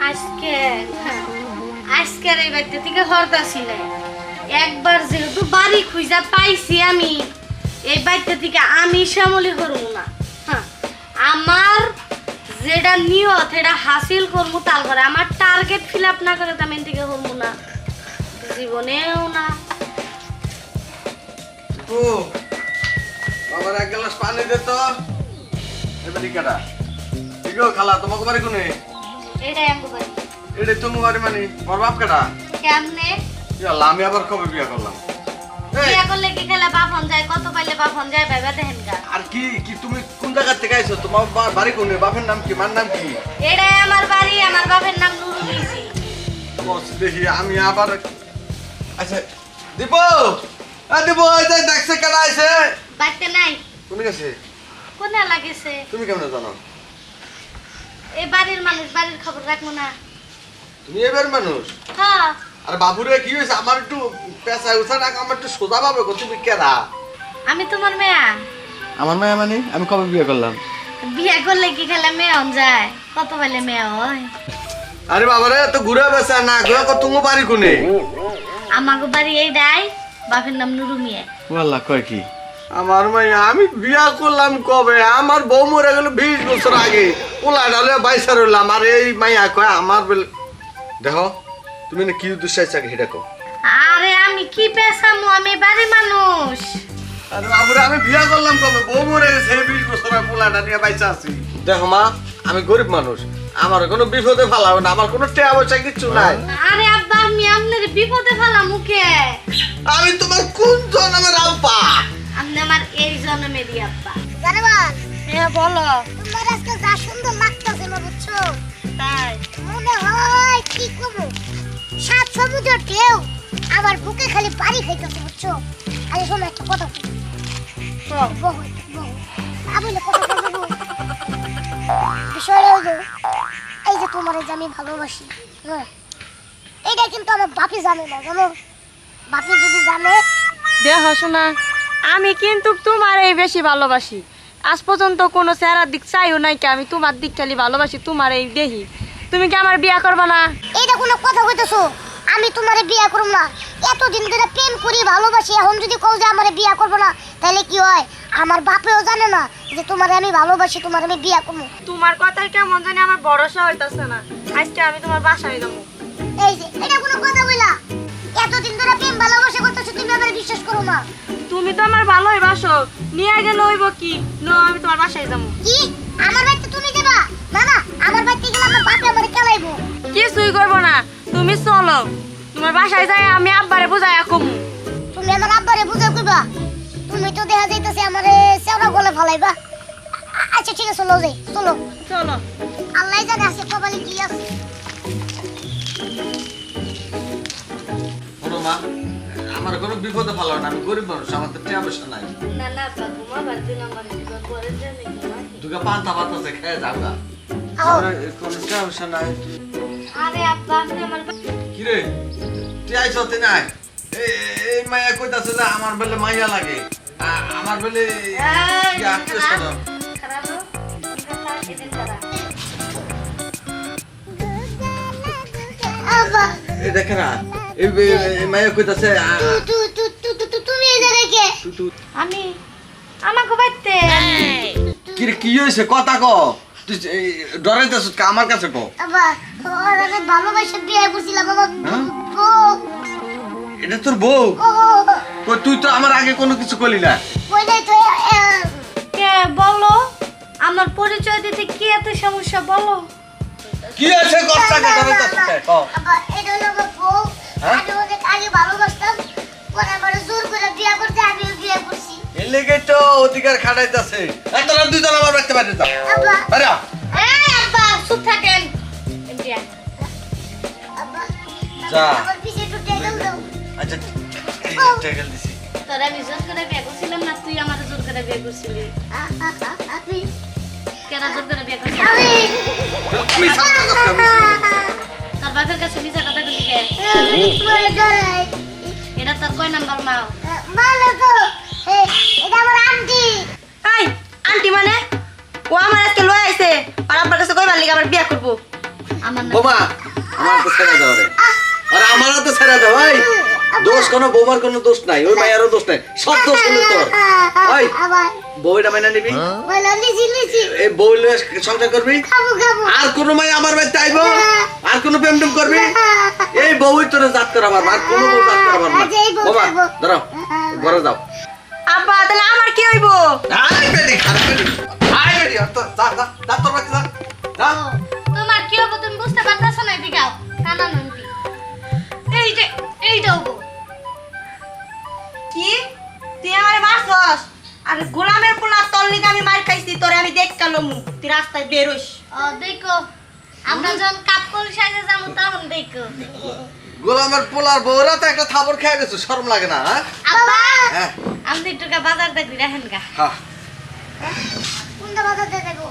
আজকে আজকের এই বাড়িতে থেকে হরতাছি না। একবার যেহেতু বাড়ি খুঁজা পাইছি আমি, এই বাড়িতে থেকে আমি শ্যামলি করবো না। হ্যাঁ, আমার যেটা নিয়ত এটা হাসিল করবো তাল করে, আমার টার্গেট ফিল আপ না করে তো আমি থেকে করবো না, জীবনেও না। ও আমার এক গ্লাস পানি দে তো। এবারে কাটা দিগো খালা তোমাকে বাড়ি কোনে? এটাই আমার বাড়ি। এটা তুমি বাড়ি মানে ওর বাপ কাটা? কেমনে ইয়াল্লা আমি আবার কবে বিয়া করলাম? এই বিয়া করলে কি খেলা বাপন যায়, কত পাইলে বাপন যায় ভাইবা দেখেন গা। আর কি কি তুমি কোন জায়গা থেকে আইছো? তোমার বাড়ি কোনে? বাপের নাম কি? মার নাম কি? এটাই আমার বাড়ি, আমার বাপের নাম নুরুল ইসি। বস দেখি আমি আবার আচ্ছা দিব দিব এই যে দেখছে কাটা আইছে বাড়িতে নাই। কোনে গেছে? কোনে লাগেছে? তুমি কেমনে জানো? এই বাড়ির মানুষ, বাড়ির খবর রাখবো না। তুমি এবার মানুষ? হ্যাঁ, আর বাবুরে কি হয়েছে? আমার একটু পেশা উঠা না, আমার একটু সোজা পাবে গো। তুমি কেরা? আমি তোমার মেয়া। আমার মেয়ে মানে আমি কবে বিয়ে করলাম? বিয়া করলে কি খেলা মেয়ে হন যায়, কত পাইলে মেয়ে হয়। আরে বাবারে তো ঘুরে বেসা না ঘুরে তুমি বাড়ি কোনে? আমাকে বাড়ি এইটাই, বাপের নাম নুরু মিয়া। আল্লাহ কয় কি? আমার মাইয়া আমি বিয়া করলাম কবে? আমার বউ মরে গেল 20 বছর আগে। পোলা ডালে বাইসা রইলাম আর এই মাইয়া কয় আমার বেল। দেখো তুমি না কি উদ্দেশ্য আছে সেটা কও। আরে আমি কি পেশামু, আমি বাড়ির মানুষ। আরে বাবুরে আমি বিয়া করলাম কবে? বউ মরে গেছে 20 বছর আগে, পোলাটা নিয়ে বাইসা আছি। দেখো মা আমি গরিব মানুষ, আমার কোনো বিপদে ফেলাবে না, আমার কোনো টাকা পয়সা কিছু নাই। আরে আব্বা আমি আপনার বিপদে ফেলাম মুখে। আমি তোমার কোন জন্মের আব্বা? আপনি আমার এই জন্মেরই আব্বা। জানেমান হ্যাঁ বলো। তোমার আজকে যা সুন্দর লাগতেছে না বুঝছো, তাই মনে হয় কি করবো, সাত সমুদ্র ঢেউ আমার বুকে খালি বাড়ি খাইতেছে বুঝছো। আরে শোনো একটা কথা বলি। বহু আমি না কথা বলবো। বিষয়টা হলো এই যে তোমার যে আমি ভালোবাসি, হ্যাঁ, এইটা কিন্তু আমার বাপি জানে না, জানো? বাপি যদি জানে, দেখো শোনা, আমি কিন্তু তোমার এই বেশি ভালোবাসি। আজ পর্যন্ত কোনো চেহারার দিক চাইও নাই কি, আমি তোমার দিক খালি ভালোবাসি, তোমার এই দেখি। তুমি কি আমার বিয়া করবা না? এইটা কোনো কথা কইতেছো? আমি তোমারে বিয়া করব না, এতদিন ধরে প্রেম করি ভালোবাসি, এখন যদি কও যে আমারে বিয়া করব না তাহলে কি হয়? আমার বাপেও জানে না যে তোমারে আমি ভালোবাসি, তোমারে আমি বিয়া করব। তোমার কথাই কেমন জানি আমার ভরসা হইতাছে না। আজকে আমি তোমার বাসায় যাবো। এই যে এটা কোনো কথা বইলা, এতদিন ধরে প্রেম ভালোবাসা করতেছো, তুমি আমারে বিশ্বাস করো না? তুমি তো আমার ভালোই বাসো, নিয়ে গেলে হইব কি? নো, আমি তোমার বাসায় যাবো। কি আমার বাড়িতে তুমি যাবা? না না, আমার বাড়িতে গেলে আমার বাপে আমারে কেলাইবো। কিছুই করবো না, তুমি চলো। তোমার বাসায় যাই আমি আব্বারে বুঝাই কমু। তুমি আমার আব্বারে বুঝাই কইবা? তুমি তো দেখা যাইতাছে আমারে সেওরা গলে ফলাইবা। আচ্ছা ঠিক আছে, চলো যাই, চলো। চলো। আল্লাহ জানে আছে কপালে কি আছে। শোনো মা, আমার কোনো বিপদে ফেলাও না, আমি গরিব মানুষ, আমার তো টাকা পয়সা নাই। না না আব্বা ঘুমাবার দিন আমার জীবন পরে জানি ঘুমাই। দুগা পান্তা ভাত আছে খেয়ে যাও গা। আও। আমার কোনো টাকা পয়সা নাই। আরে আব্বা আপনি আমার কি রে তুই আইছ তে নাই? এই মাইয়া কইতাছে যে আমার বেলে মাইয়া লাগে, আমার বেলে কি আত্মীয় স্বজন। খারাপ এদিন খারাপ। আব্বা এই দেখে না এই মাইয়া কইতাছে তুমি এই জায়গায় কে? আমি আমাকে বাইতে কি রে কি হইছে কথা ক? তুই ডরাইতাছ আমার কাছে ক। আব্বা ওর আমি ভালোবাসা বিয়ে করছিলাম আমার হ্যাঁ? বউ। এটা তোর বউ? ও কই তুই তো আমার আগে কোনো কিছু কইলি না। কই নাই তো কে বলো, আমার পরিচয় দিতে কি এত সমস্যা বলো। কি আছে কষ্টাকে ডরাইতাছ ক? আব্বা এটা হলো আমার বউ। হ্যাঁ? আমি ওকে আগে ভালোবাসতাম, পরে আমার জোর করে বিয়ে করতে আমি বিয়ে করছি। এর লেগে তো অধিকার খাটাইতাছে। তোরা দুইজন আমার বাড়িতে বাইরে যাও। আব্বা বাইরে আও। এই আব্বা চুপ থাকেন। এমডিয়া আব্বা যা। আমার পিছে একটু টেকেল দাও। আচ্ছা টেকেল দিছি। তোরা আমি জোর করে বিয়ে করছিলাম না, তুই আমার জোর করে বিয়ে করছিলি। আপনি কেন জোর করে বিয়ে করছিলি? আমি তুই সাথে কথা বলছিস। তোর বাপের কাছে মিছা কথা বলি কে? তোমার ডরাই এটা তোর কয় নাম্বার মাও? মানে তো এটা আমার আন্টি। এই আন্টি মানে ও আমার আজকে লয়ে আইছে আর আব্বার কাছে কইবার লাগি আমার বিয়া করব। আমার বোমা আমার তো ছেড়ে দাও রে আরে আমারও তো ছেড়ে দাও ভাই দোষ কোনো বৌমার কোনো দোষ নাই ওই মায়েরও দোষ নাই সব দোষ হলো তোর ওই আবার বউটা মেনে নিবি বলো লিজি এই বউ লয়ে সংসার করবি খাবো আর কোনো মাই আমার বাড়িতে আইব আর কোনো প্রেম টেম করবি এই বউই তোর জাত করা আমার আর কোনো বউ জাত করা আমার না আচ্ছা, এই বউ বাবা করবো। দাঁড়াও ঘরে যাও আব্বা তাহলে আমার কি হইব? আই বেটি খারাপ বেটি আই বেটি তো যা যা যা তোর বাড়িতে যা যা ও, তোমার কি হবো তুমি বুঝতে পারতেছ না এদিকে আও কানা নন্টি এই দাও গো কি তুই আমার মারছস? আর গোলামের পোলা তোর লিগে আমি মার খাইছি, তোরে আমি দেখ কালমু তুই রাস্তায় বেরোস। ও দেখো আমরা যখন কাপড় সাজে যাবো তখন দেখো গোলামের পোলার বউরা তো একটা থাবর খেয়ে গেছে শরম লাগে না হ্যাঁ আব্বা হ্যাঁ আমি একটু বাজার দেখবি রাখেন গা হ্যাঁ কোনটা বাজাতে যাবো